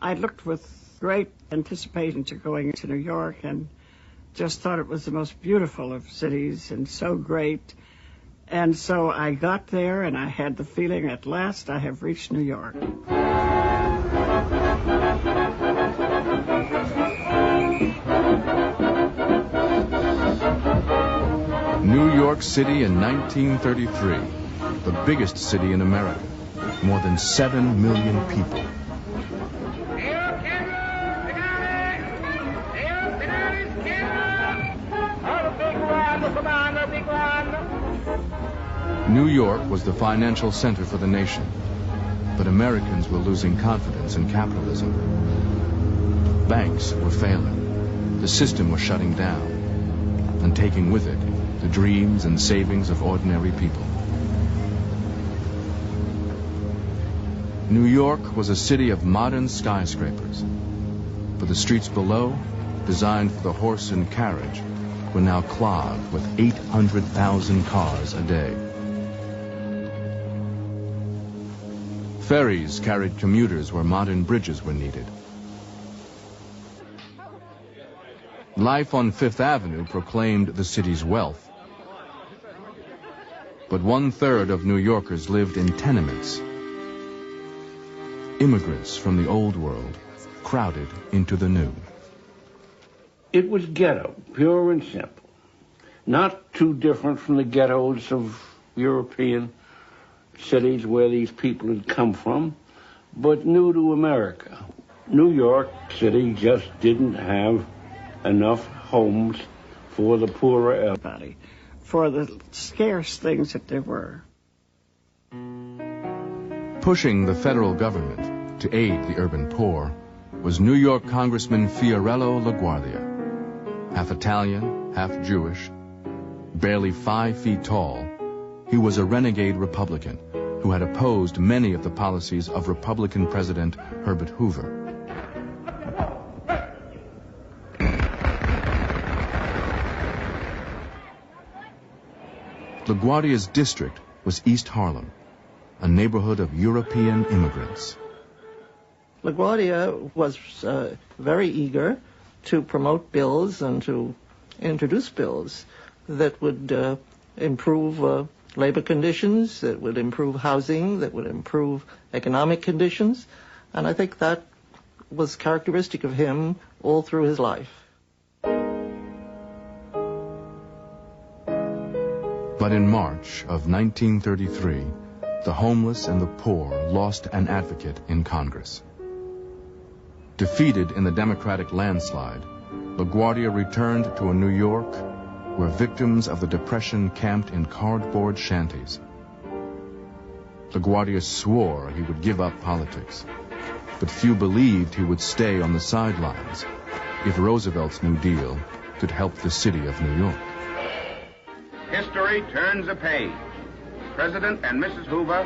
I looked with great anticipation to going to New York and just thought it was the most beautiful of cities and so great. And so I got there and I had the feeling, at last I have reached New York. New York City in 1933, the biggest city in America, more than 7 million people. New York was the financial center for the nation, but Americans were losing confidence in capitalism. Banks were failing, the system was shutting down, and taking with it the dreams and savings of ordinary people. New York was a city of modern skyscrapers, but the streets below, designed for the horse and carriage, were now clogged with 800,000 cars a day. Ferries carried commuters where modern bridges were needed. Life on Fifth Avenue proclaimed the city's wealth. But 1/3 of New Yorkers lived in tenements. Immigrants from the old world crowded into the new. It was ghetto, pure and simple. Not too different from the ghettos of European cities where these people had come from, but new to America. New York City just didn't have enough homes for the poorer everybody, for the scarce things that there were. Pushing the federal government to aid the urban poor was New York Congressman Fiorello LaGuardia. Half Italian, half Jewish, barely 5 feet tall, he was a renegade Republican who had opposed many of the policies of Republican President Herbert Hoover. LaGuardia's district was East Harlem, a neighborhood of European immigrants. LaGuardia was very eager to promote bills and to introduce bills that would improve labor conditions, that would improve housing, that would improve economic conditions. And I think that was characteristic of him all through his life. But in March of 1933, the homeless and the poor lost an advocate in Congress. Defeated in the Democratic landslide, LaGuardia returned to a New York where victims of the Depression camped in cardboard shanties. LaGuardia swore he would give up politics, but few believed he would stay on the sidelines if Roosevelt's New Deal could help the city of New York. History turns a page. President and Mrs. Hoover,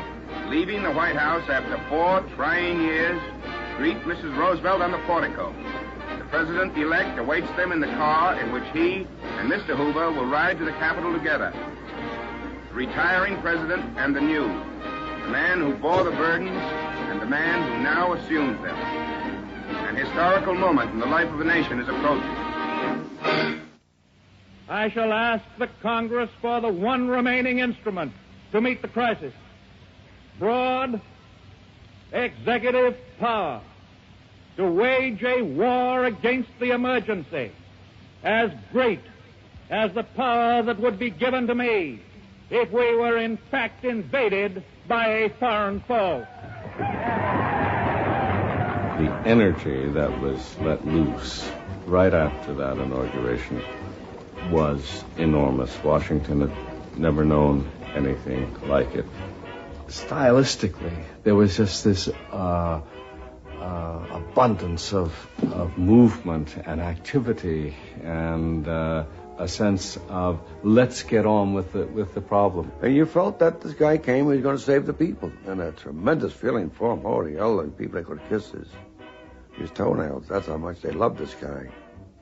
leaving the White House after 4 trying years, greet Mrs. Roosevelt on the portico. The President-elect awaits them in the car in which he and Mr. Hoover will ride to the Capitol together. The retiring President and the new, the man who bore the burdens and the man who now assumes them. An historical moment in the life of a nation is approaching. I shall ask the Congress for the one remaining instrument to meet the crisis. Broad executive power to wage a war against the emergency as great as the power that would be given to me if we were in fact invaded by a foreign foe. The energy that was let loose right after that inauguration was enormous. Washington had never known anything like it. Stylistically, there was just this abundance of movement and activity and a sense of let's get on with the problem. And you felt that this guy came, he was going to save the people. And a tremendous feeling for him. Holy hell, and people that could kiss his toenails. That's how much they loved this guy.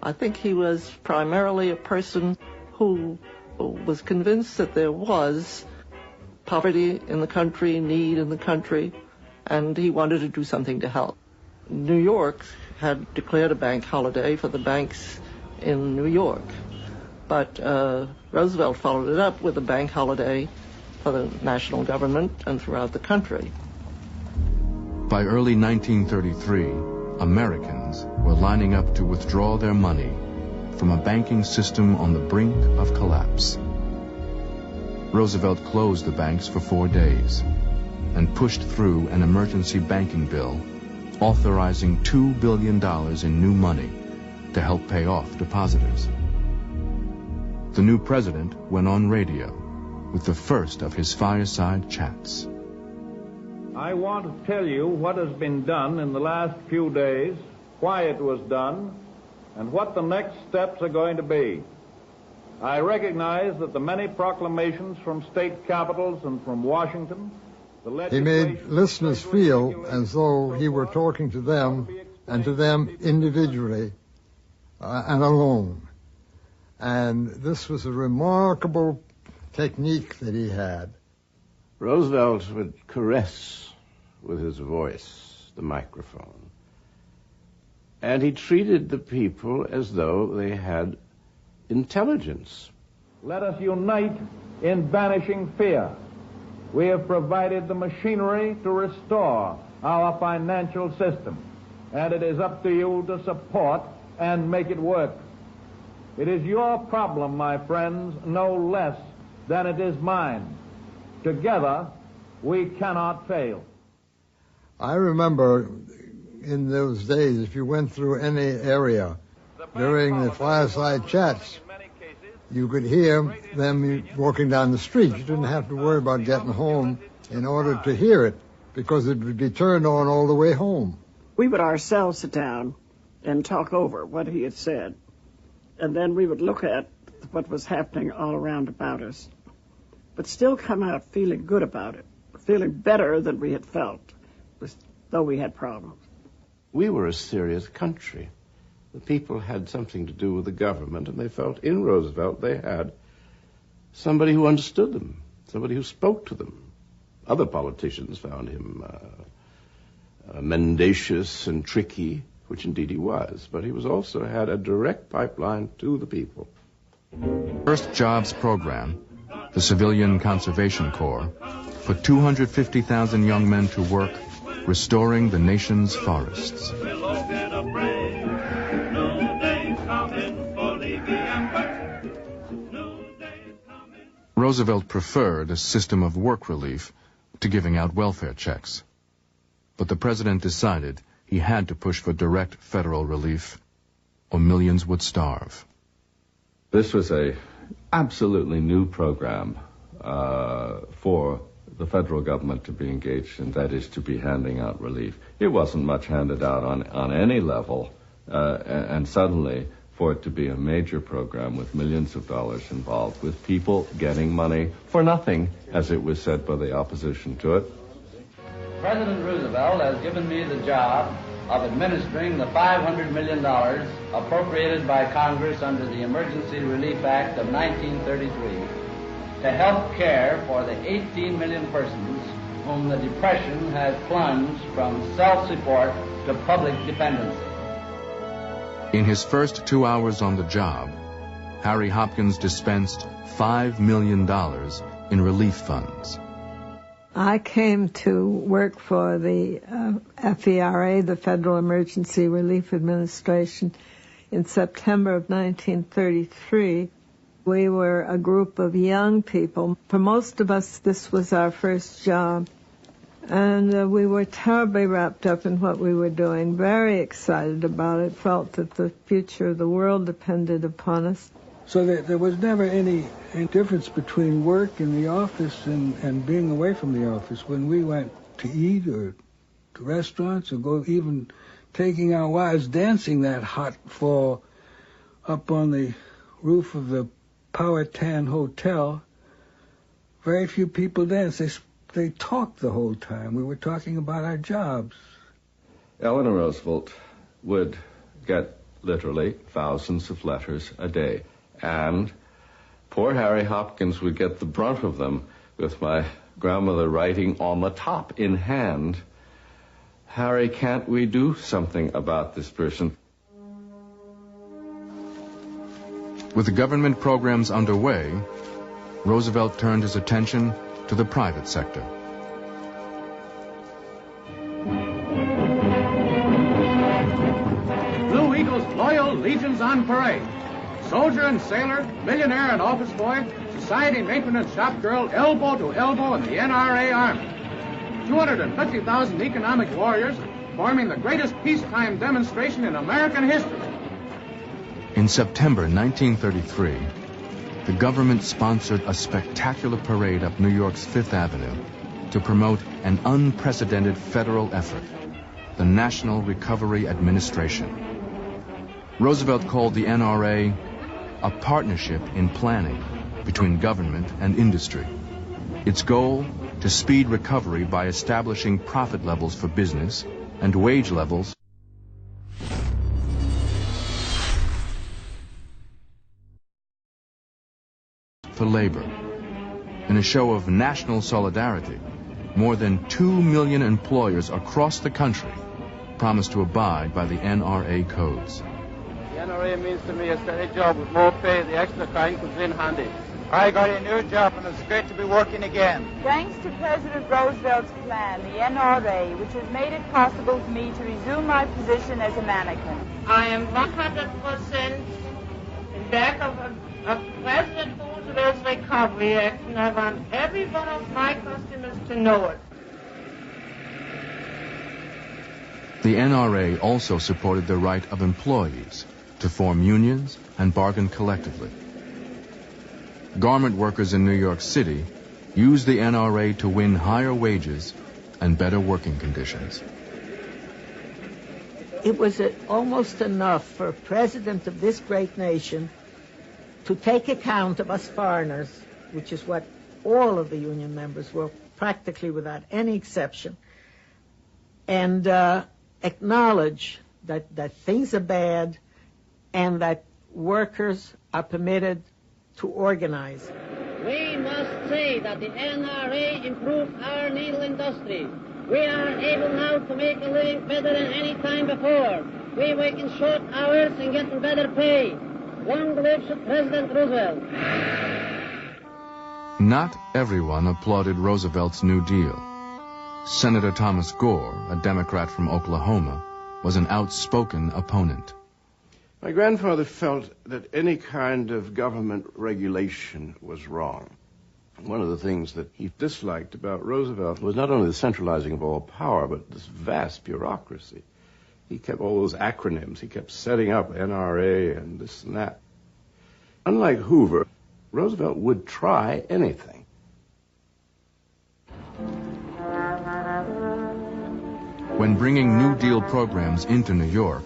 I think he was primarily a person who was convinced that there was poverty in the country, need in the country, and he wanted to do something to help. New York had declared a bank holiday for the banks in New York. But Roosevelt followed it up with a bank holiday for the national government and throughout the country. By early 1933, Americans were lining up to withdraw their money from a banking system on the brink of collapse. Roosevelt closed the banks for 4 days and pushed through an emergency banking bill authorizing $2 billion in new money to help pay off depositors. The new president went on radio with the first of his fireside chats. I want to tell you what has been done in the last few days, why it was done, and what the next steps are going to be. I recognize that the many proclamations from state capitals and from Washington, he made listeners feel as though he were talking to them and to them individually and alone. And this was a remarkable technique that he had. Roosevelt would caress with his voice the microphone. And he treated the people as though they had intelligence. Let us unite in banishing fear. We have provided the machinery to restore our financial system, and it is up to you to support and make it work. It is your problem, my friends, no less than it is mine. Together, we cannot fail. I remember in those days, if you went through any area during the fireside chats, you could hear them walking down the street. You didn't have to worry about getting home in order to hear it, because it would be turned on all the way home. We would ourselves sit down and talk over what he had said, and then we would look at what was happening all around about us, but still come out feeling good about it, feeling better than we had felt, though we had problems. We were a serious country. The people had something to do with the government, and they felt in Roosevelt they had somebody who understood them, somebody who spoke to them. Other politicians found him mendacious and tricky, which indeed he was, but he was also had a direct pipeline to the people. First Jobs program, the Civilian Conservation Corps, put 250,000 young men to work restoring the nation's forests. Roosevelt preferred a system of work relief to giving out welfare checks. But the president decided he had to push for direct federal relief, or millions would starve. This was a absolutely new program for the federal government to be engaged in, that is, to be handing out relief. It wasn't much handed out on any level, and suddenly for it to be a major program with millions of dollars involved, with people getting money for nothing, as it was said by the opposition to it. President Roosevelt has given me the job of administering the $500 million appropriated by Congress under the Emergency Relief Act of 1933 to help care for the 18 million persons whom the Depression has plunged from self-support to public dependency. In his first 2 hours on the job, Harry Hopkins dispensed $5 million in relief funds. I came to work for the FERA, the Federal Emergency Relief Administration, in September of 1933. We were a group of young people. For most of us, this was our first job. And we were terribly wrapped up in what we were doing, very excited about it, felt that the future of the world depended upon us. So there was never any difference between work in the office and being away from the office. When we went to eat or to restaurants or go even taking our wives dancing that hot fall up on the roof of the Powhatan Hotel, very few people danced. They talked the whole time. We were talking about our jobs. Eleanor Roosevelt would get literally thousands of letters a day. And poor Harry Hopkins would get the brunt of them, with my grandmother writing on the top in hand Harry, can't we do something about this person? With the government programs underway, Roosevelt turned his attention to the private sector. Blue Eagle's loyal legions on parade. Soldier and sailor, millionaire and office boy, society matron and shop girl, elbow to elbow in the NRA Army. 250,000 economic warriors forming the greatest peacetime demonstration in American history. In September 1933, the government sponsored a spectacular parade up New York's Fifth Avenue to promote an unprecedented federal effort, the National Recovery Administration. Roosevelt called the NRA a partnership in planning between government and industry. Its goal, to speed recovery by establishing profit levels for business and wage levels for labor. In a show of national solidarity, more than 2 million employers across the country promised to abide by the NRA codes. The NRA means to me a steady job with more pay. The extra kind comes in handy. I got a new job and it's great to be working again. Thanks to President Roosevelt's plan, the NRA, which has made it possible for me to resume my position as a mannequin. I am 100% in back of President Roosevelt's Recovery Act, and I want every one of my customers to know it. The NRA also supported the right of employees to form unions and bargain collectively. Garment workers in New York City used the NRA to win higher wages and better working conditions. It was almost enough for a president of this great nation to take account of us foreigners, which is what all of the union members were, practically without any exception, and acknowledge that things are bad and that workers are permitted to organize. We must say that the NRA improved our needle industry. We are able now to make a living better than any time before. We work in short hours and getting better pay. Long live President Roosevelt. Not everyone applauded Roosevelt's New Deal. Senator Thomas Gore, a Democrat from Oklahoma, was an outspoken opponent. My grandfather felt that any kind of government regulation was wrong. One of the things that he disliked about Roosevelt was not only the centralizing of all power, but this vast bureaucracy. He kept all those acronyms. He kept setting up NRA and this and that. Unlike Hoover, Roosevelt would try anything. When bringing New Deal programs into New York,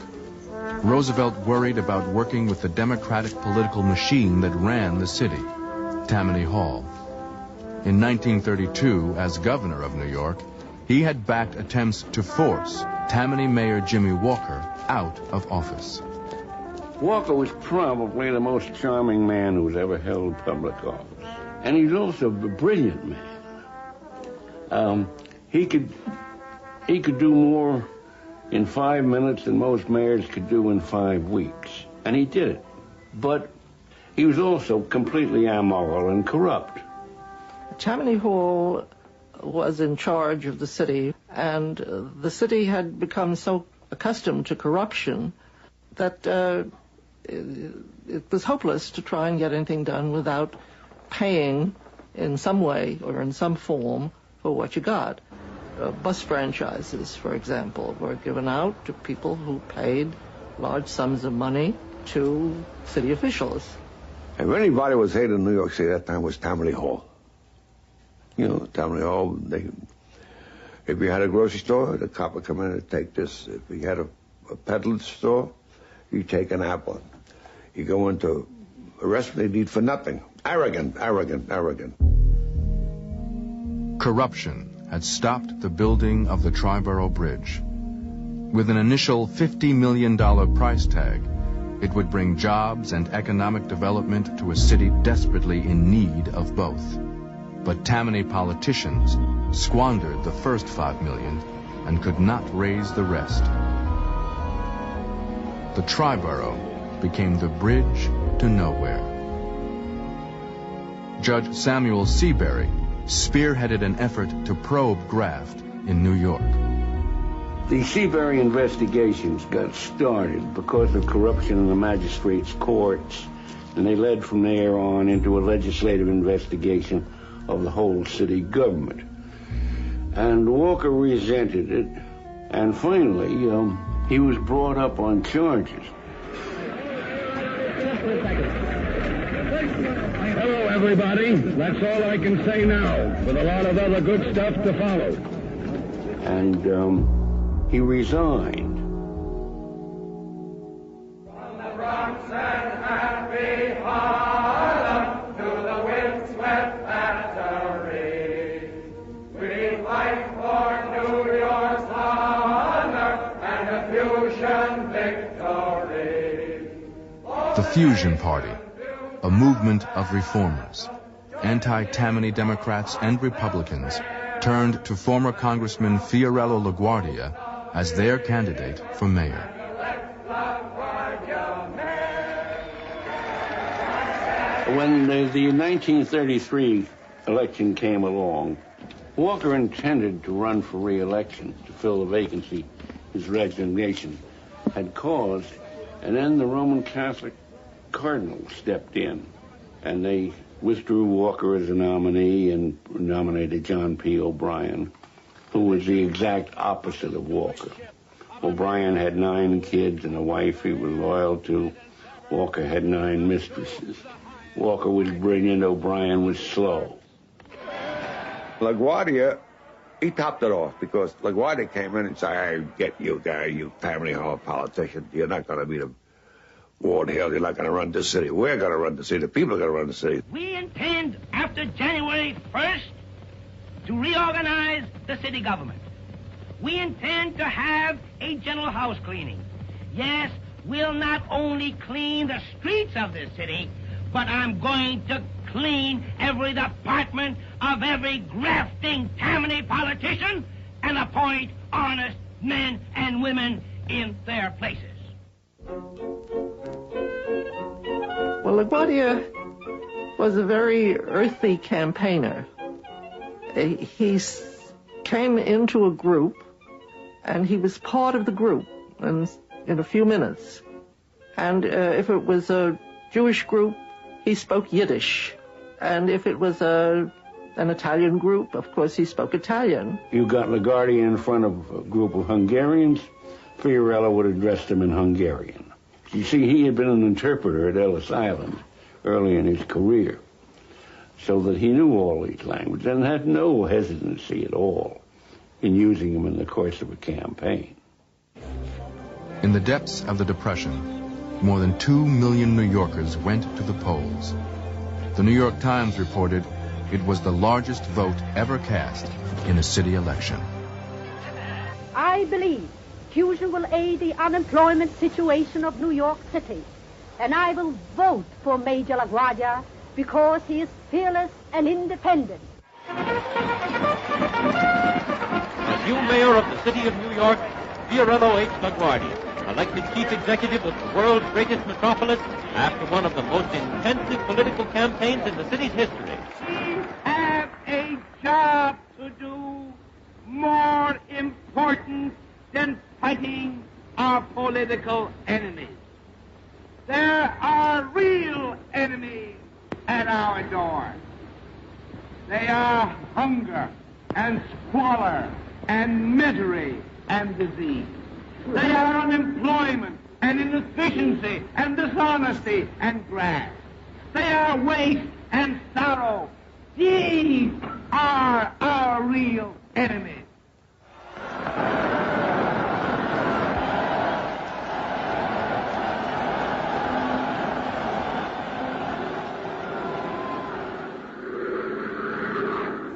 Roosevelt worried about working with the Democratic political machine that ran the city, Tammany Hall. In 1932, as governor of New York, he had backed attempts to force Tammany Mayor Jimmy Walker out of office. Walker was probably the most charming man who's ever held public office. And he's also a brilliant man. He could do more in 5 minutes than most mayors could do in 5 weeks. And he did it. But he was also completely amoral and corrupt. Tammany Hall was in charge of the city, and the city had become so accustomed to corruption that it was hopeless to try and get anything done without paying in some way or in some form for what you got. Bus franchises, for example, were given out to people who paid large sums of money to city officials. If anybody was hated in New York City at that time, it was Tammany Hall. You know, Tammany Hall, if you had a grocery store, the cop would come in and take this. If you had a peddler store, you take an apple. You go into a restaurant, they'd eat for nothing. Arrogant, arrogant, arrogant. Corruption had stopped the building of the Triborough Bridge. With an initial $50 million price tag, it would bring jobs and economic development to a city desperately in need of both. But Tammany politicians squandered the first $5 million and could not raise the rest. The Triborough became the bridge to nowhere. Judge Samuel Seabury spearheaded an effort to probe graft in New York. The Seabury investigations got started because of corruption in the magistrates' courts, and they led from there on into a legislative investigation of the whole city government. And Walker resented it, and finally, he was brought up on charges. Hello, everybody. That's all I can say now, with a lot of other good stuff to follow. And he resigned. From the Bronx and happy Harlem to the windswept Battery, we fight for New York's honor and the fusion victory. The Fusion Party, a movement of reformers, anti-Tammany Democrats and Republicans, turned to former Congressman Fiorello LaGuardia as their candidate for mayor. When the 1933 election came along, Walker intended to run for re-election to fill the vacancy his resignation had caused, and then the Roman Catholic Cardinal stepped in, and they withdrew Walker as a nominee and nominated John P. O'Brien, who was the exact opposite of Walker. O'Brien had 9 kids and a wife he was loyal to. Walker had 9 mistresses. Walker was brilliant, O'Brien was slow. LaGuardia, he topped it off because LaGuardia came in and said, "I get you there, you Tammany Hall politician. You're not going to be the Ward Hill. You're not going to run the city. We're going to run the city. The people are going to run the city." We intend, after January 1st, to reorganize the city government. We intend to have a general house cleaning. Yes, we'll not only clean the streets of this city, but I'm going to clean every department of every grafting Tammany politician and appoint honest men and women in their places. Well, LaGuardia was a very earthy campaigner. He came into a group, and he was part of the group in a few minutes. And if it was a Jewish group, he spoke Yiddish. And if it was an Italian group, of course, he spoke Italian. You got LaGuardia in front of a group of Hungarians, Fiorello would address them in Hungarian. You see, he had been an interpreter at Ellis Island early in his career, so that he knew all these languages and had no hesitancy at all in using them in the course of a campaign. In the depths of the Depression, more than 2 million New Yorkers went to the polls. The New York Times reported it was the largest vote ever cast in a city election. I believe fusion will aid the unemployment situation of New York City, and I will vote for Major LaGuardia because he is fearless and independent. As new mayor of the city of New York, Fiorello H. LaGuardia, elected chief executive of the world's greatest metropolis after one of the most intensive political campaigns in the city's history. We have a job to do more important than fighting our political enemies. There are real enemies at our door. They are hunger and squalor and misery and disease. They are unemployment and inefficiency and dishonesty and graft. They are waste and sorrow. These are our real enemies.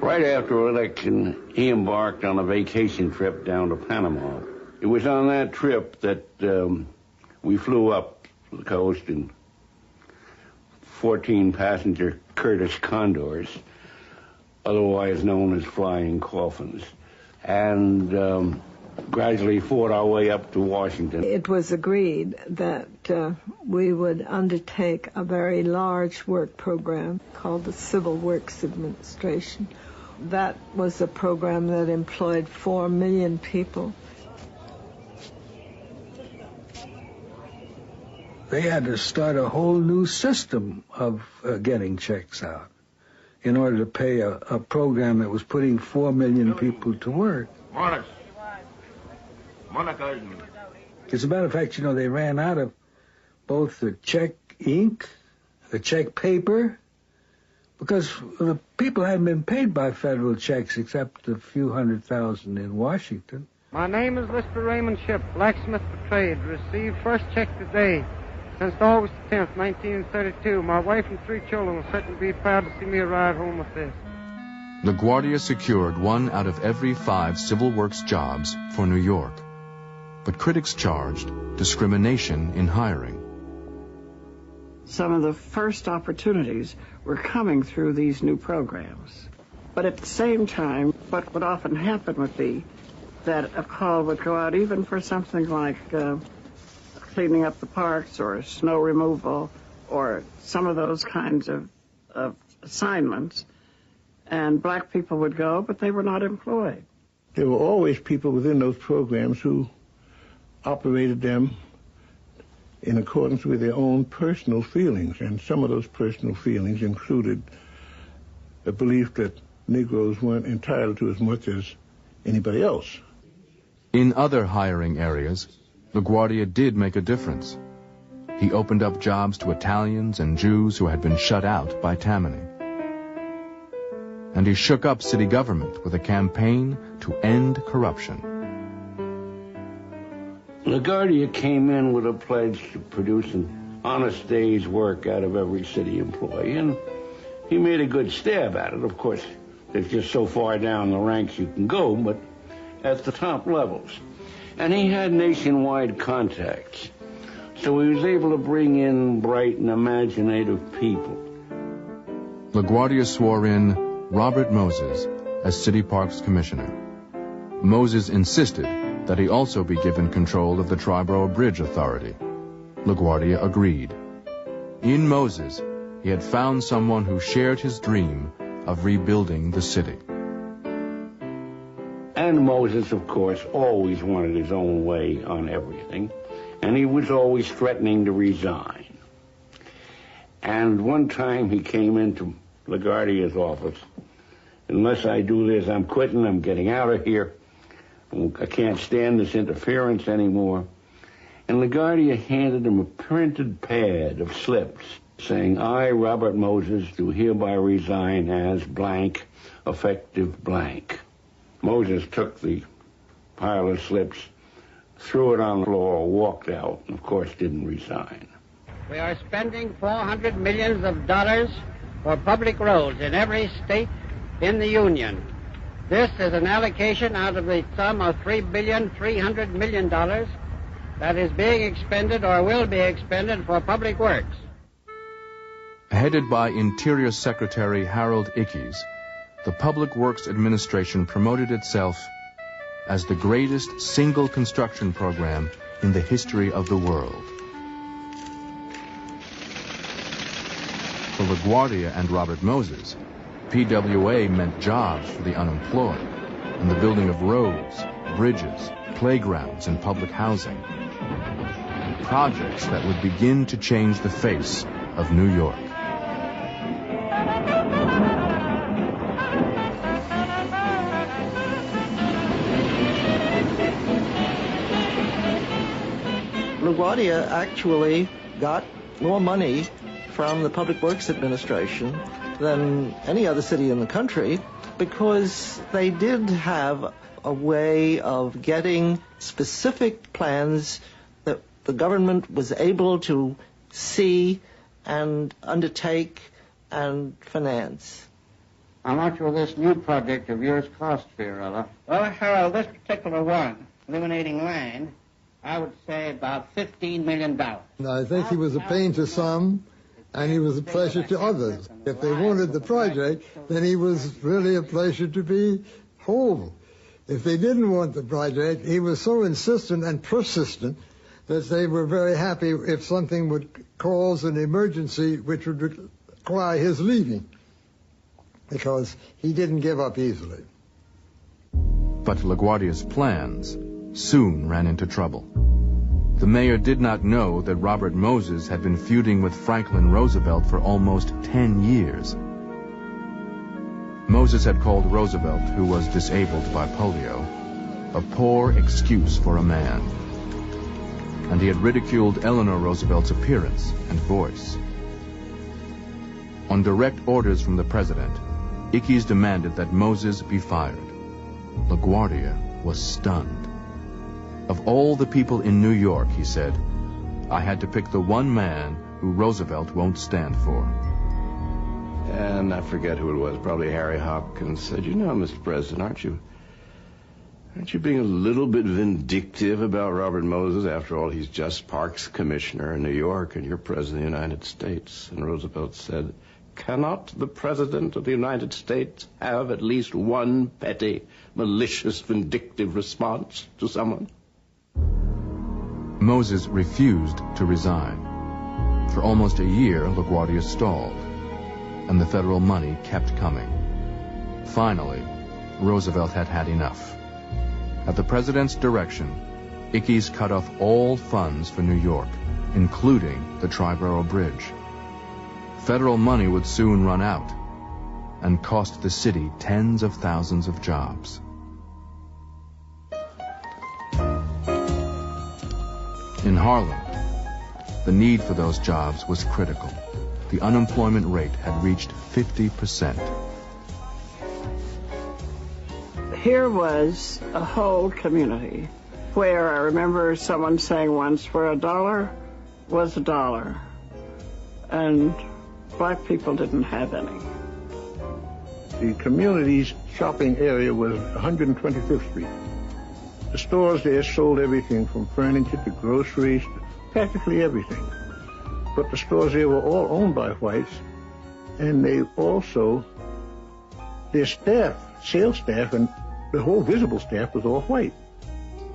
Right after election, he embarked on a vacation trip down to Panama. It was on that trip that we flew up the coast in 14-passenger Curtiss Condors, otherwise known as flying coffins. And gradually fought our way up to Washington. It was agreed that we would undertake a very large work program called the Civil Works Administration. That was a program that employed 4 million people. They had to start a whole new system of getting checks out in order to pay a program that was putting 4 million people to work. As a matter of fact, they ran out of both the check ink, the check paper, because the people hadn't been paid by federal checks except a few 100,000 in Washington. My name is Mr. Raymond Shipp, blacksmith for trade. Received first check today. Since August 10th, 1932, my wife and 3 children will certainly be proud to see me arrive home with this. LaGuardia secured 1 out of every 5 civil works jobs for New York. But critics charged discrimination in hiring. Some of the first opportunities were coming through these new programs. But at the same time, what would often happen would be that a call would go out even for something like cleaning up the parks or snow removal or some of those kinds of assignments. And black people would go, but they were not employed. There were always people within those programs who operated them in accordance with their own personal feelings. And some of those personal feelings included the belief that Negroes weren't entitled to as much as anybody else. In other hiring areas, LaGuardia did make a difference. He opened up jobs to Italians and Jews who had been shut out by Tammany. And he shook up city government with a campaign to end corruption. LaGuardia came in with a pledge to produce an honest day's work out of every city employee, and he made a good stab at it. Of course, there's just so far down the ranks you can go, but at the top levels. And he had nationwide contacts, so he was able to bring in bright and imaginative people. LaGuardia swore in Robert Moses as City Parks Commissioner. Moses insisted that he also be given control of the Triborough Bridge Authority. LaGuardia agreed. In Moses, he had found someone who shared his dream of rebuilding the city. And Moses, of course, always wanted his own way on everything, and he was always threatening to resign. And one time he came into LaGuardia's office, unless I do this, I'm quitting, I'm getting out of here. I can't stand this interference anymore. And LaGuardia handed him a printed pad of slips saying, I, Robert Moses, do hereby resign as blank, effective blank. Moses took the pile of slips, threw it on the floor, walked out, and of course didn't resign. We are spending $400 million for public roads in every state in the Union. This is an allocation out of the sum of $3.3 billion that is being expended or will be expended for public works. Headed by Interior Secretary Harold Ickes, the Public Works Administration promoted itself as the greatest single construction program in the history of the world. For LaGuardia and Robert Moses, PWA meant jobs for the unemployed and the building of roads, bridges, playgrounds, and public housing. Projects that would begin to change the face of New York. LaGuardia actually got more money from the Public Works Administration than any other city in the country because they did have a way of getting specific plans that the government was able to see and undertake and finance. How much will this new project of yours cost, Fiorello? Well, Harold, this particular one, eliminating land, I would say about $15 million. I think he was a pain to some, and he was a pleasure to others. If they wanted the project, then he was really a pleasure to be whole. If they didn't want the project, he was so insistent and persistent that they were very happy if something would cause an emergency which would require his leaving, because he didn't give up easily. But LaGuardia's plans soon ran into trouble. The mayor did not know that Robert Moses had been feuding with Franklin Roosevelt for almost 10 years. Moses had called Roosevelt, who was disabled by polio, a poor excuse for a man. And he had ridiculed Eleanor Roosevelt's appearance and voice. On direct orders from the president, Ickes demanded that Moses be fired. LaGuardia was stunned. Of all the people in New York, he said, I had to pick the one man who Roosevelt won't stand for. And I forget who it was, probably Harry Hopkins, said, you know, Mr. President, aren't you being a little bit vindictive about Robert Moses? After all, he's just Parks Commissioner in New York, and you're President of the United States. And Roosevelt said, cannot the President of the United States have at least one petty, malicious, vindictive response to someone? Moses refused to resign. For almost a year, LaGuardia stalled, and the federal money kept coming. Finally, Roosevelt had had enough. At the president's direction, Ickes cut off all funds for New York, including the Triborough Bridge. Federal money would soon run out and cost the city tens of thousands of jobs. In Harlem, the need for those jobs was critical. The unemployment rate had reached 50%. Here was a whole community where I remember someone saying once, where a dollar was a dollar, and black people didn't have any. The community's shopping area was 125th Street. The stores there sold everything from furniture to groceries, practically everything. But the stores there were all owned by whites, and they also, their staff, sales staff, and the whole visible staff was all white.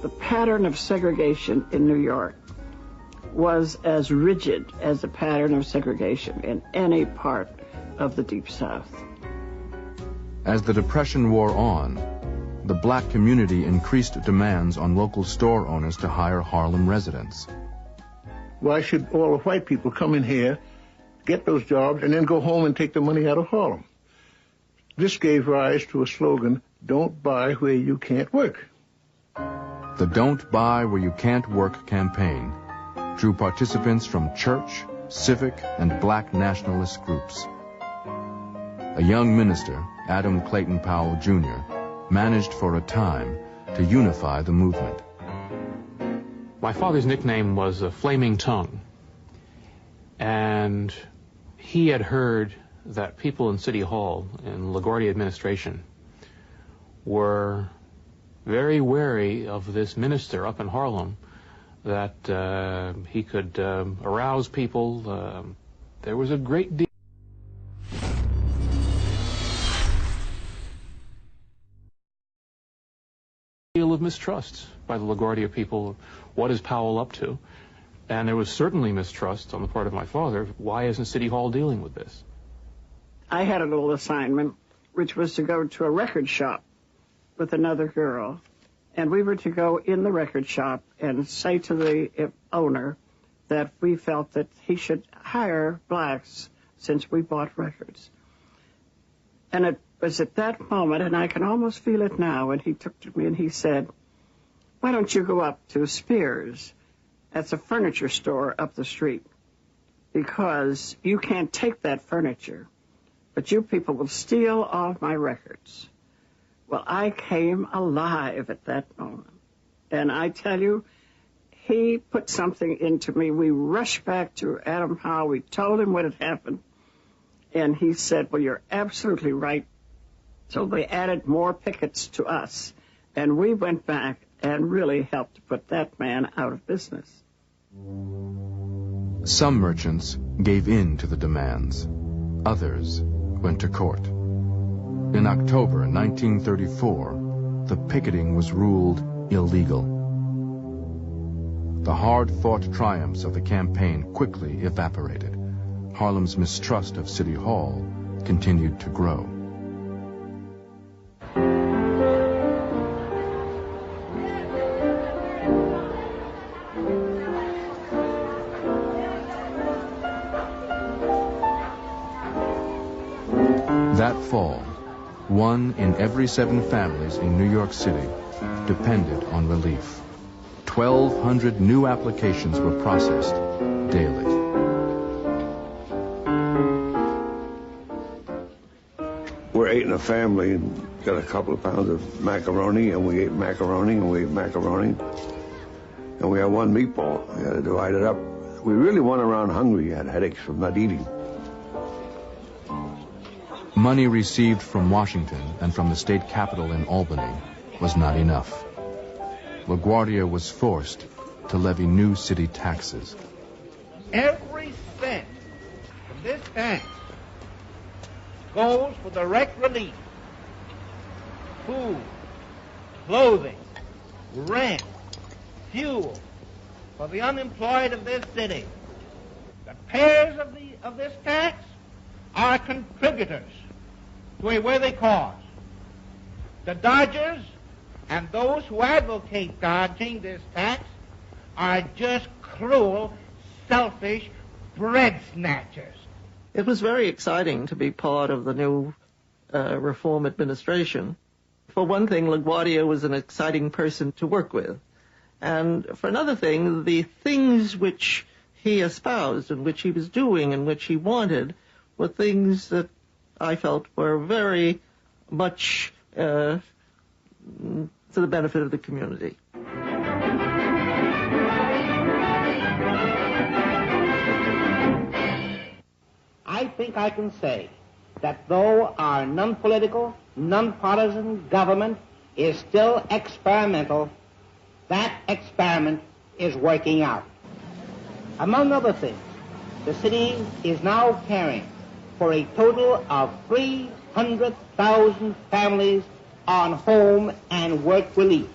The pattern of segregation in New York was as rigid as the pattern of segregation in any part of the Deep South. As the Depression wore on, the black community increased demands on local store owners to hire Harlem residents. Why should all the white people come in here, get those jobs, and then go home and take the money out of Harlem? This gave rise to a slogan, don't buy where you can't work. The Don't Buy Where You Can't Work campaign drew participants from church, civic, and black nationalist groups. A young minister, Adam Clayton Powell, Jr., managed for a time to unify the movement. My father's nickname was Flaming Tongue, and he had heard that people in City Hall in LaGuardia administration were very wary of this minister up in Harlem, that he could arouse people. There was a great deal of mistrust by the LaGuardia people. What is Powell up to? And there was certainly mistrust on the part of my father. Why isn't City Hall dealing with this? I had a little assignment, which was to go to a record shop with another girl. And we were to go in the record shop and say to the owner that we felt that he should hire blacks since we bought records. And it was at that moment, and I can almost feel it now, and he took to me and he said, why don't you go up to Spears? That's a furniture store up the street. Because you can't take that furniture, but you people will steal all my records. Well, I came alive at that moment. And I tell you, he put something into me. We rushed back to Adam Howe. We told him what had happened. And he said, well, you're absolutely right. So they added more pickets to us. And we went back and really helped to put that man out of business. Some merchants gave in to the demands. Others went to court. In October 1934, the picketing was ruled illegal. The hard-fought triumphs of the campaign quickly evaporated. Harlem's mistrust of City Hall continued to grow. That fall, 1 in every 7 families in New York City depended on relief. 1,200 new applications were processed daily. We're 8 in a family and got a couple of pounds of macaroni, and we ate macaroni, and we ate macaroni. And we had 1 meatball. We had to divide it up. We really went around hungry. Had headaches from not eating. Money received from Washington and from the state capitol in Albany was not enough. LaGuardia was forced to levy new city taxes. Every cent from this tax goes for direct relief, food, clothing, rent, fuel for the unemployed of this city. The payers of this tax are contributors to a worthy cause. The dodgers and those who advocate dodging this tax are just cruel, selfish bread snatchers. It was very exciting to be part of the new reform administration. For one thing, LaGuardia was an exciting person to work with. And for another thing, the things which he espoused and which he was doing and which he wanted were things that I felt were very much to the benefit of the community. I think I can say that though our non-political, non-partisan government is still experimental, that experiment is working out. Among other things, the city is now caring for a total of 300,000 families on home and work relief.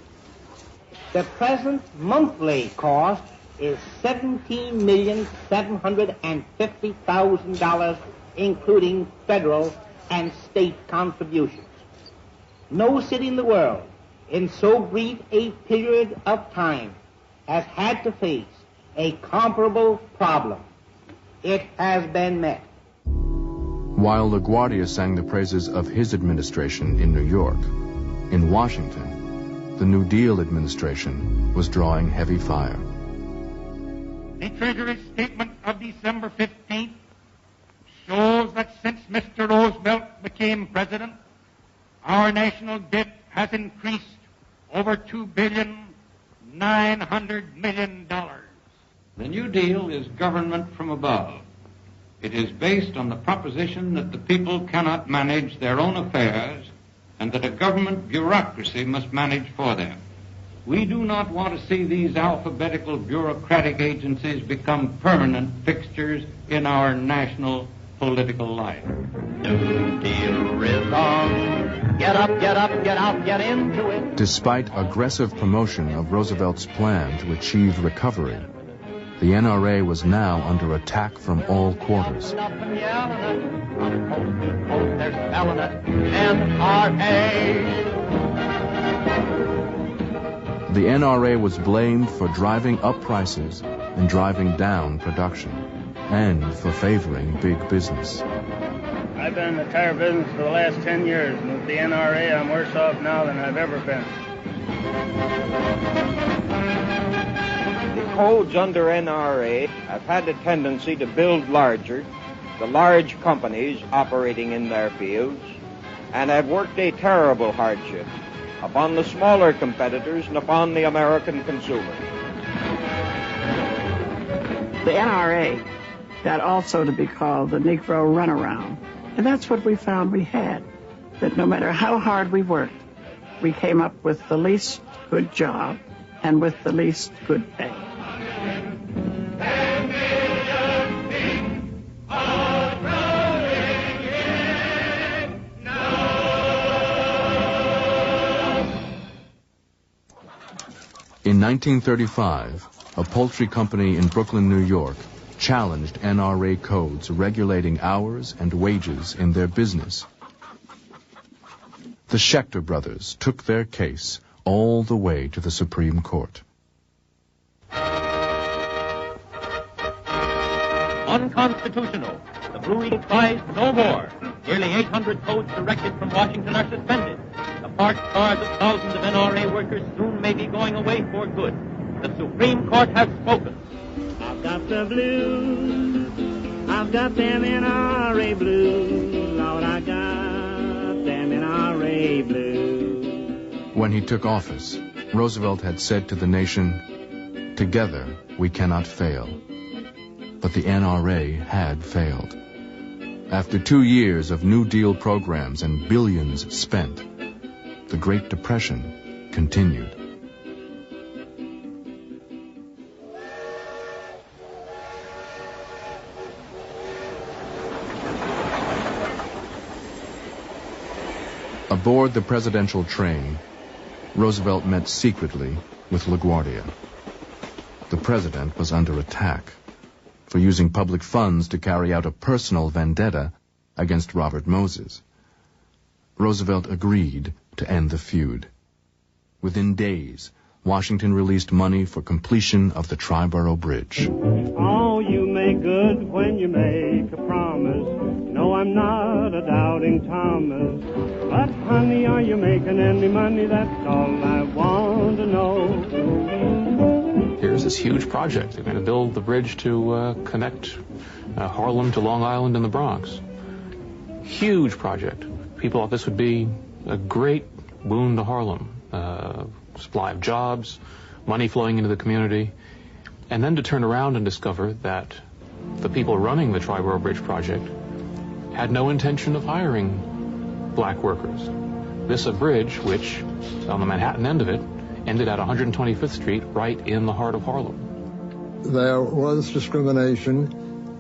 The present monthly cost is $17,750,000, including federal and state contributions. No city in the world in so brief a period of time has had to face a comparable problem. It has been met. While LaGuardia sang the praises of his administration in New York, in Washington, the New Deal administration was drawing heavy fire. The Treasury statement of December 15th shows that since Mr. Roosevelt became president, our national debt has increased over $2,900,000,000. The New Deal is government from above. It is based on the proposition that the people cannot manage their own affairs and that a government bureaucracy must manage for them. We do not want to see these alphabetical bureaucratic agencies become permanent fixtures in our national political life. New Deal is on. Get up, get up, get out, get into it. Despite aggressive promotion of Roosevelt's plan to achieve recovery, the NRA was now under attack from all quarters. There's spelling it. NRA. The NRA was blamed for driving up prices and driving down production, and for favoring big business. I've been in the tire business for the last 10 years, and with the NRA, I'm worse off now than I've ever been. The codes under NRA have had a tendency to build larger, the large companies operating in their fields, and have worked a terrible hardship upon the smaller competitors and upon the American consumer. The NRA got also to be called the Negro Runaround. And that's what we found we had, that no matter how hard we worked, we came up with the least good job and with the least good pay. In 1935, a poultry company in Brooklyn, New York, challenged NRA codes regulating hours and wages in their business. The Schechter brothers took their case all the way to the Supreme Court. Unconstitutional. The Blue Eagle cries no more. Nearly 800 codes directed from Washington are suspended. The parked cars of thousands of NRA workers soon may be going away for good. The Supreme Court has spoken. I've got the blues. I've got them NRA blues. Lord, I got them NRA blues. When he took office, Roosevelt had said to the nation, "Together we cannot fail." But the NRA had failed. After 2 years of New Deal programs and billions spent, the Great Depression continued. Aboard the presidential train, Roosevelt met secretly with LaGuardia. The president was under attack for using public funds to carry out a personal vendetta against Robert Moses. Roosevelt agreed to end the feud. Within days, Washington released money for completion of the Triborough Bridge. Oh, you make good when you make a promise. No, I'm not a doubting Thomas. But, honey, are you making any money? That's all I want to know. Here's this huge project. They're going to build the bridge to connect Harlem to Long Island and the Bronx. Huge project. People thought this would be a great boon to Harlem. Supply of jobs, money flowing into the community. And then to turn around and discover that the people running the Triborough Bridge project had no intention of hiring black workers. This a bridge which, on the Manhattan end of it, ended at 125th Street, right in the heart of Harlem. There was discrimination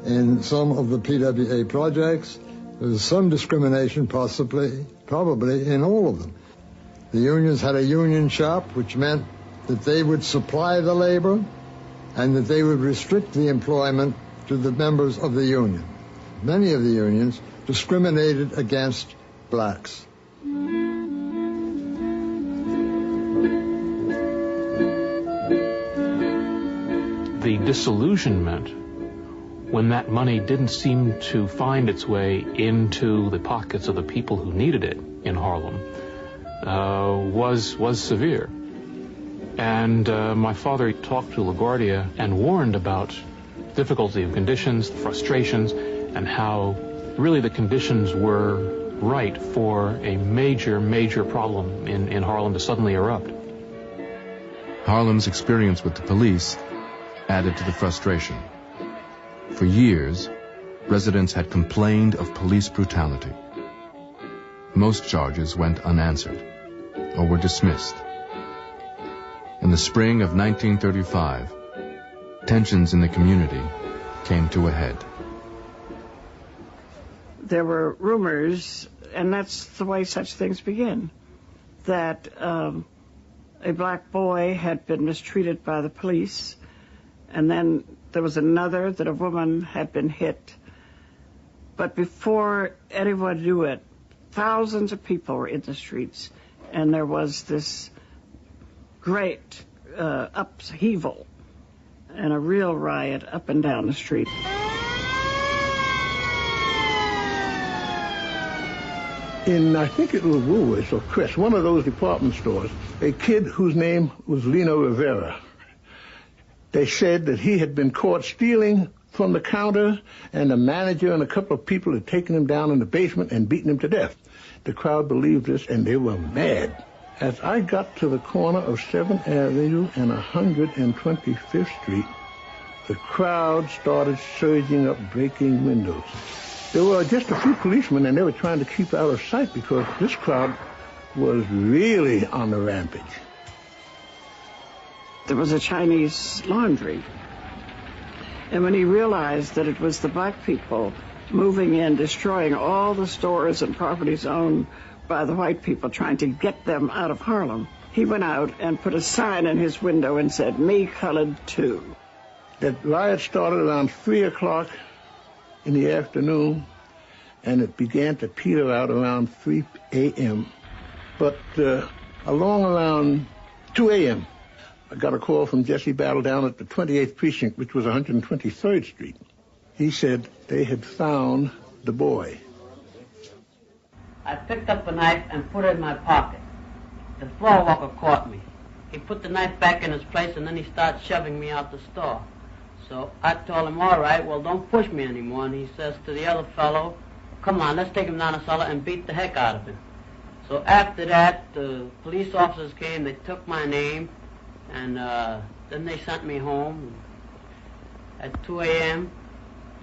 in some of the PWA projects. There was some discrimination probably in all of them. The unions had a union shop, which meant that they would supply the labor and that they would restrict the employment to the members of the union. Many of the unions discriminated against blacks. The disillusionment when that money didn't seem to find its way into the pockets of the people who needed it in Harlem was severe. And my father talked to LaGuardia and warned about difficulty of conditions, frustrations, and how really the conditions were right for a major problem in Harlem to suddenly erupt. Harlem's experience with the police added to the frustration. For years, residents had complained of police brutality. Most charges went unanswered or were dismissed. In the spring of 1935, tensions in the community came to a head. There were rumors, and that's the way such things begin, that a black boy had been mistreated by the police, and then there was another that a woman had been hit. But before anyone knew it, thousands of people were in the streets, and there was this great upheaval and a real riot up and down the street. In, I think it was Woolworths or Chris, one of those department stores, a kid whose name was Lino Rivera. They said that he had been caught stealing from the counter, and the manager and a couple of people had taken him down in the basement and beaten him to death. The crowd believed this, and they were mad. As I got to the corner of 7th Avenue and 125th Street, the crowd started surging up, breaking windows. There were just a few policemen, and they were trying to keep out of sight because this crowd was really on the rampage. There was a Chinese laundry. And when he realized that it was the black people moving in, destroying all the stores and properties owned by the white people, trying to get them out of Harlem, he went out and put a sign in his window and said, "Me colored too." The riot started around 3 o'clock in the afternoon, and it began to peter out around 3 a.m. But along around 2 a.m., I got a call from Jesse Battle down at the 28th Precinct, which was 123rd Street. He said they had found the boy. I picked up a knife and put it in my pocket. The floor walker caught me. He put the knife back in its place, and then he started shoving me out the store. So I told him, all right, well, don't push me anymore. And he says to the other fellow, come on, let's take him down the cellar and beat the heck out of him. So after that, the police officers came, they took my name, and then they sent me home. At 2 a.m.,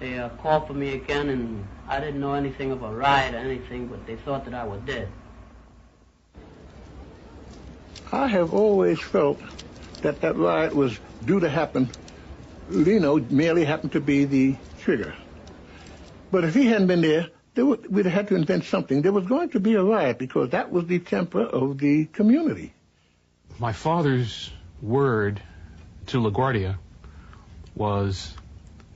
they called for me again, and I didn't know anything of a riot or anything, but they thought that I was dead. I have always felt that that riot was due to happen. Leno merely happened to be the trigger. But if he hadn't been there, we'd have had to invent something. There was going to be a riot because that was the temper of the community. My father's word to LaGuardia was,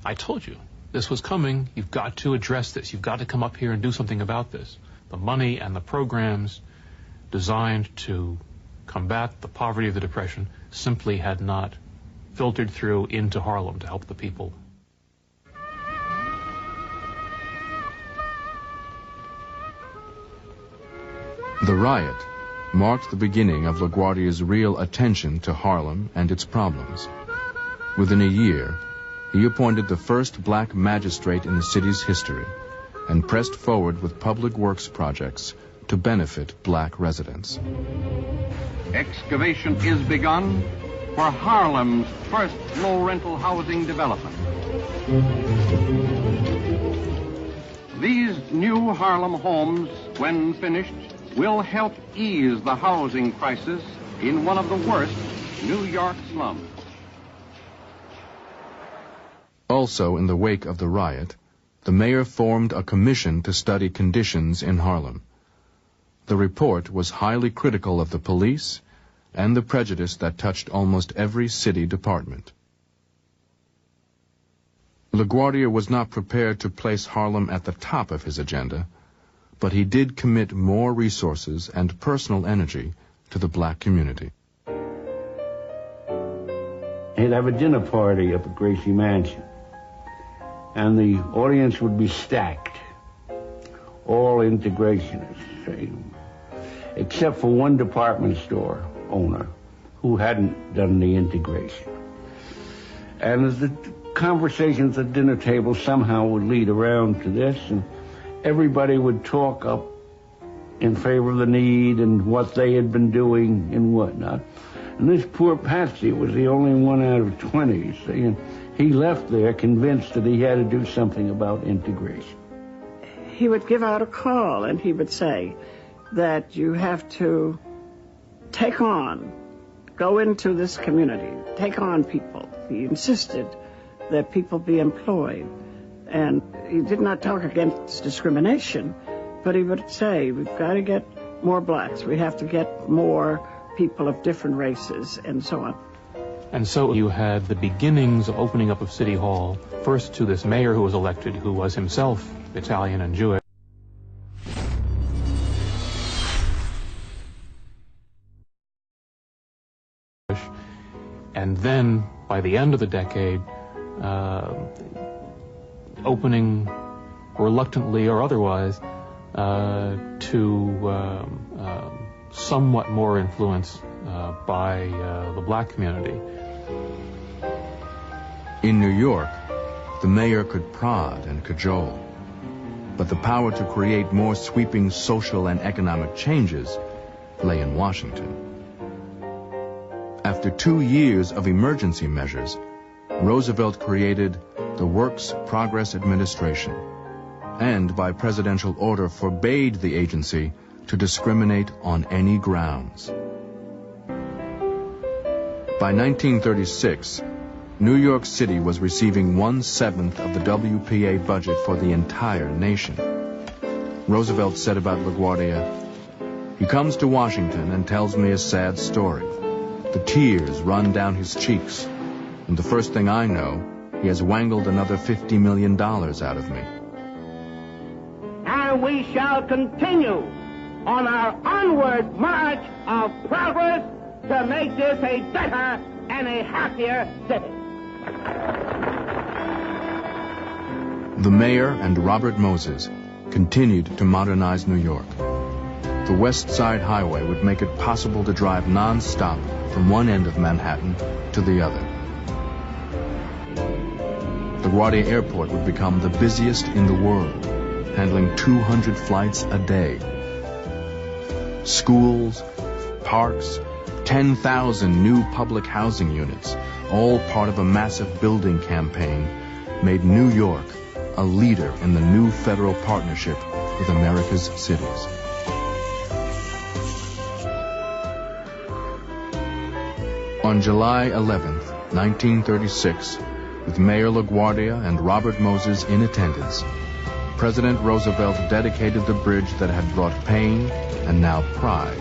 I told you, this was coming. You've got to address this. You've got to come up here and do something about this. The money and the programs designed to combat the poverty of the Depression simply had not filtered through into Harlem to help the people. The riot marked the beginning of LaGuardia's real attention to Harlem and its problems. Within a year, he appointed the first black magistrate in the city's history and pressed forward with public works projects to benefit black residents. Excavation is begun for Harlem's first low-rental housing development. These new Harlem homes, when finished, will help ease the housing crisis in one of the worst New York slums. Also, in the wake of the riot, the mayor formed a commission to study conditions in Harlem. The report was highly critical of the police and the prejudice that touched almost every city department. LaGuardia was not prepared to place Harlem at the top of his agenda, but he did commit more resources and personal energy to the black community. He'd have a dinner party up at Gracie Mansion, and the audience would be stacked, all integrationists, except for one department store owner who hadn't done the integration. And as the conversations at dinner table somehow would lead around to this, and everybody would talk up in favor of the need and what they had been doing and whatnot. And this poor Patsy was the only one out of 20, saying he left there convinced that he had to do something about integration. He would give out a call and he would say that you have to go into this community, take on people. He insisted that people be employed. And he did not talk against discrimination, but he would say, we've got to get more blacks, we have to get more people of different races, and so on. And so you had the beginnings of opening up of City Hall, first to this mayor who was elected, who was himself Italian and Jewish. And then, by the end of the decade, opening reluctantly or otherwise to somewhat more influence by the black community. In New York, the mayor could prod and cajole, but the power to create more sweeping social and economic changes lay in Washington. After 2 years of emergency measures, Roosevelt created the Works Progress Administration, and by presidential order forbade the agency to discriminate on any grounds. By 1936, New York City was receiving 1/7 of the WPA budget for the entire nation. Roosevelt said about LaGuardia, He comes to Washington and tells me a sad story. The tears run down his cheeks, and the first thing I know, he has wangled another $50 million out of me. And we shall continue on our onward march of progress to make this a better and a happier city. The mayor and Robert Moses continued to modernize New York. The West Side Highway would make it possible to drive non-stop from one end of Manhattan to the other. LaGuardia Airport would become the busiest in the world, handling 200 flights a day. Schools, parks, 10,000 new public housing units, all part of a massive building campaign, made New York a leader in the new federal partnership with America's cities. On July 11th, 1936, with Mayor LaGuardia and Robert Moses in attendance, President Roosevelt dedicated the bridge that had brought pain and now pride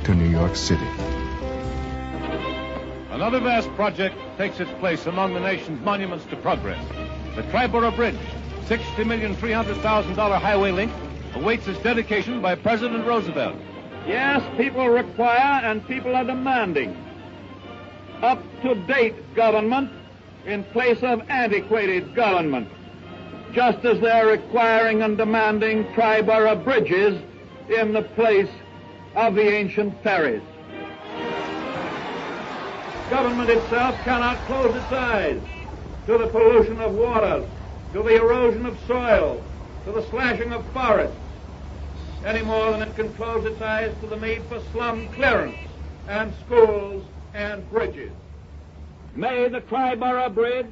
to New York City. Another vast project takes its place among the nation's monuments to progress. The Triborough Bridge, $60,300,000 highway link, awaits its dedication by President Roosevelt. Yes, people require and people are demanding up-to-date government in place of antiquated government, just as they're requiring and demanding Triborough bridges in the place of the ancient ferries. Government itself cannot close its eyes to the pollution of waters, to the erosion of soil, to the slashing of forests, any more than it can close its eyes to the need for slum clearance and schools and bridges. May the Triborough Bridge,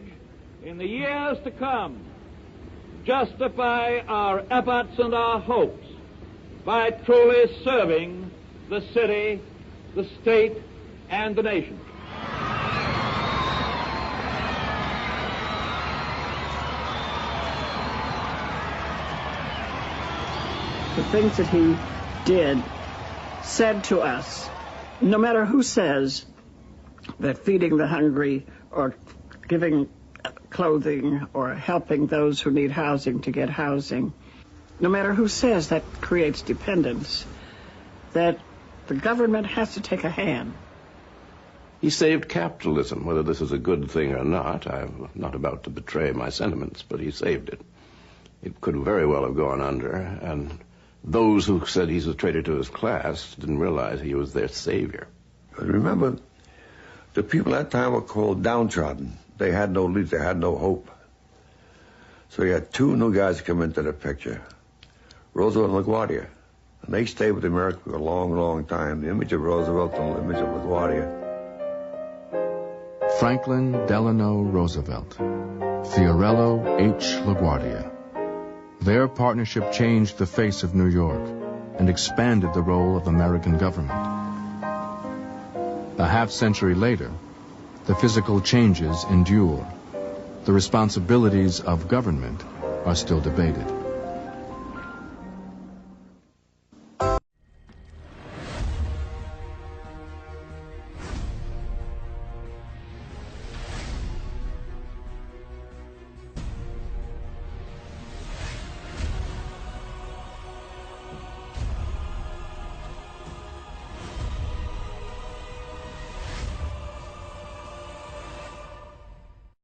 in the years to come, justify our efforts and our hopes by truly serving the city, the state, and the nation. The things that he did said to us, no matter who says that feeding the hungry or giving clothing or helping those who need housing to get housing, no matter who says that creates dependence, that the government has to take a hand. He saved capitalism. Whether this is a good thing or not, I'm not about to betray my sentiments, but he saved it. It could very well have gone under, and those who said he's a traitor to his class didn't realize he was their savior. Remember, the people at that time were called downtrodden. They had no lead, they had no hope. So you had two new guys come into the picture, Roosevelt and LaGuardia. And they stayed with America for a long, long time. The image of Roosevelt and the image of LaGuardia. Franklin Delano Roosevelt, Fiorello H. LaGuardia. Their partnership changed the face of New York and expanded the role of American government. A half-century later, the physical changes endure. The responsibilities of government are still debated.